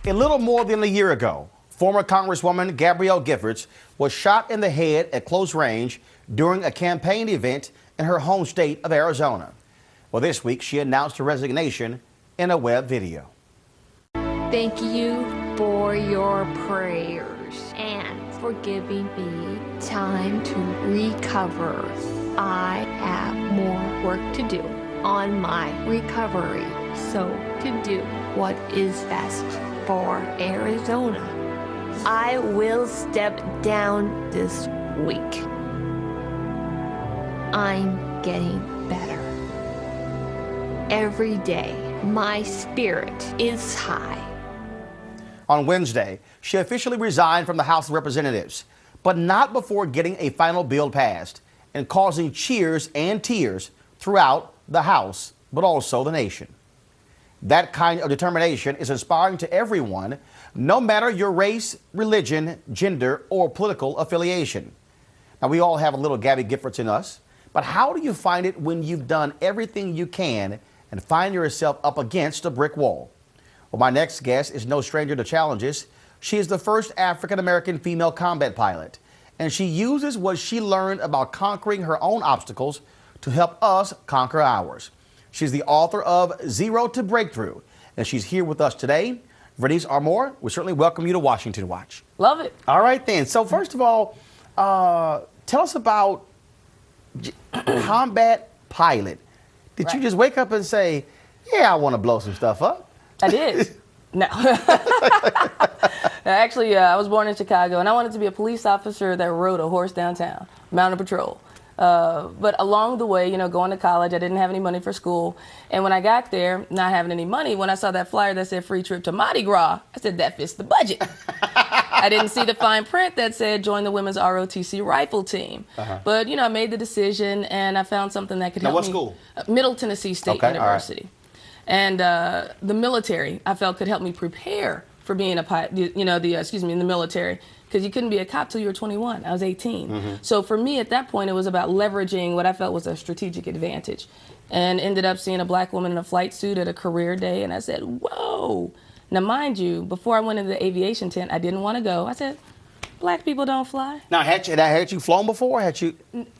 A little more than a year ago, former Congresswoman Gabrielle Giffords was shot in the head at close range during a campaign event in her home state of Arizona. Well, this week she announced her resignation in a web video. Thank you for your prayers and for giving me time to recover. I have more work to do on my recovery, so to do what is best for Arizona. I will step down this week. I'm getting better. Every day, my spirit is high. On Wednesday, she officially resigned from the House of Representatives, but not before getting a final bill passed and causing cheers and tears throughout the House, but also the nation. That kind of determination is inspiring to everyone, no matter your race, religion, gender, or political affiliation. Now, we all have a little Gabby Giffords in us, but how do you find it when you've done everything you can and find yourself up against a brick wall? Well, my next guest is no stranger to challenges. She is the first African-American female combat pilot, and she uses what she learned about conquering her own obstacles to help us conquer ours. She's the author of Zero to Breakthrough, and she's here with us today. Vernice Armour, we certainly welcome you to Washington Watch. Love it. All right, then. So first of all, tell us about combat pilot. Did you just wake up and say, yeah, I want to blow some stuff up? I did. No. Actually, I was born in Chicago, and I wanted to be a police officer that rode a horse downtown, mounted patrol. But along the way, going to college, I didn't have any money for school. And when I got there, not having any money, when I saw that flyer that said free trip to Mardi Gras, I said, that fits the budget. I didn't see the fine print that said join the women's ROTC rifle team. But, I made the decision, and I found something that could help me. Now, what school? Middle Tennessee State University. Right. And the military, I felt, could help me prepare for being a pilot, in the military. Because you couldn't be a cop till you were 21. I was 18. So for me at that point, it was about leveraging what I felt was a strategic advantage. And ended up seeing a black woman in a flight suit at a career day. And I said, whoa. Now, mind you, before I went into the aviation tent, I didn't want to go. I said, black people don't fly. Now, had you flown before?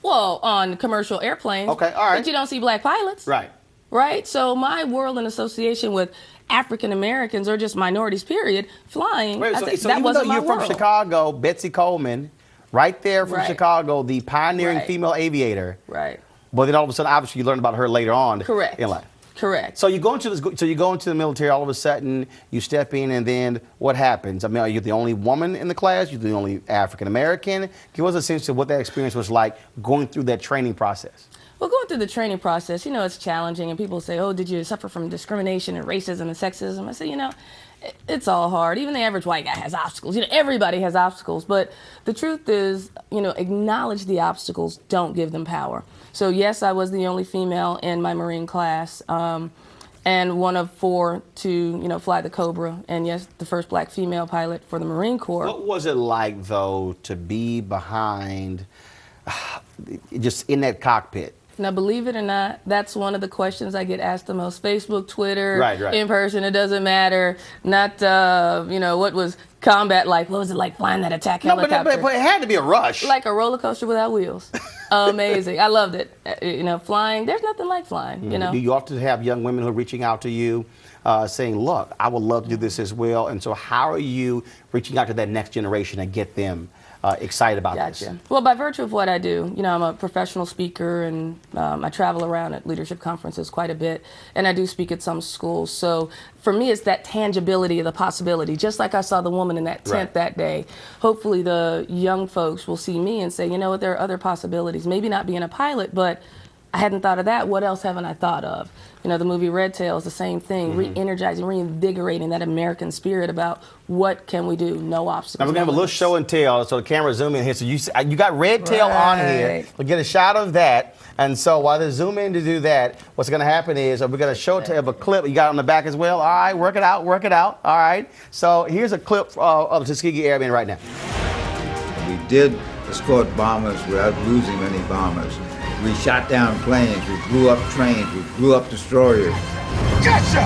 Well, on commercial airplanes. Okay, all right. But you don't see black pilots. Right. Right? So my world in association with African Americans or just minorities, period, flying, Wait, that even wasn't though my you're world. from Chicago, Betsy Coleman, right there from Chicago, the pioneering female aviator. Right. But then all of a sudden, obviously, you learned about her later on in life. Correct. So you go into the military. All of a sudden, you step in, and then what happens? I mean, are you the only woman in the class? You're the only African American? Give us a sense of what that experience was like going through that training process. Well, going through the training process, it's challenging, and people say, oh, did you suffer from discrimination and racism and sexism? I say, it's all hard. Even the average white guy has obstacles. Everybody has obstacles. But the truth is, acknowledge the obstacles, don't give them power. So, yes, I was the only female in my Marine class, and one of 4 to, fly the Cobra, and, yes, the first black female pilot for the Marine Corps. What was it like, though, to be behind, just in that cockpit? Now, believe it or not, that's one of the questions I get asked the most. Facebook, Twitter, right. In person, it doesn't matter. Not, what was combat like? What was it like flying that attack helicopter? But it had to be a rush. Like a roller coaster without wheels. Amazing. I loved it. Flying, there's nothing like flying, Do you often have young women who are reaching out to you saying, look, I would love to do this as well? And so how are you reaching out to that next generation and get them excited about this? Well, by virtue of what I do, I'm a professional speaker, and I travel around at leadership conferences quite a bit, and I do speak at some schools. So for me, it's that tangibility of the possibility. Just like I saw the woman in that tent that day, hopefully the young folks will see me and say, you know what, there are other possibilities. Maybe not being a pilot, but I hadn't thought of that. What else haven't I thought of? The movie Red Tail is the same thing, re-energizing, reinvigorating that American spirit about what can we do, no obstacles. Now we're going to have a little show and tell, so the camera zoom in here. So you got Red Tail on here. We'll get a shot of that. And so while they zoom in to do that, what's going to happen is we're going to show a clip. You got it on the back as well. All right, work it out. All right. So here's a clip of the Tuskegee Airmen right now. We did escort bombers without losing any bombers. We shot down planes, we blew up trains, we blew up destroyers. Gotcha!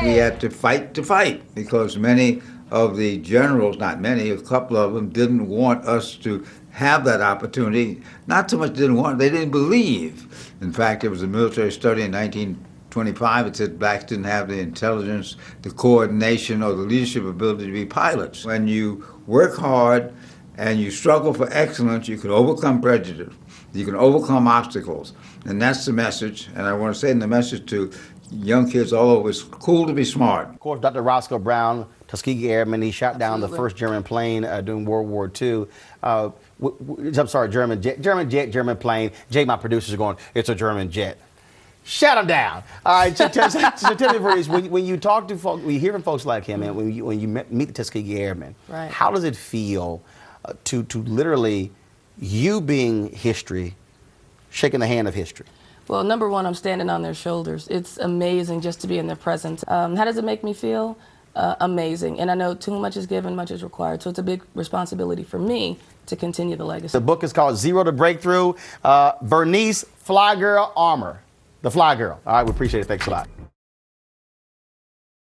We had to fight because many of the generals, not many, a couple of them didn't want us to have that opportunity. Not so much didn't want, they didn't believe. In fact, there was a military study in 1925 that said blacks didn't have the intelligence, the coordination, or the leadership ability to be pilots. When you work hard and you struggle for excellence, you can overcome prejudice. You can overcome obstacles. And that's the message. And I want to say in the message to young kids all over, it's cool to be smart. Of course, Dr. Roscoe Brown, Tuskegee Airmen, he shot down the first German plane during World War II. I'm sorry, German plane. Jay, my producers, are going, it's a German jet. Shut him down. All right, so tell me, Vernice, when you talk to folks, when you hear from folks like him, and when you meet the Tuskegee Airmen, right, how does it feel to literally you being history, shaking the hand of history? Well, number one, I'm standing on their shoulders. It's amazing just to be in their presence. How does it make me feel? Amazing. And I know too much is given, much is required. So it's a big responsibility for me to continue the legacy. The book is called Zero to Breakthrough. Vernice Fly Girl Armour. The Fly Girl. All right, we appreciate it. Thanks a lot.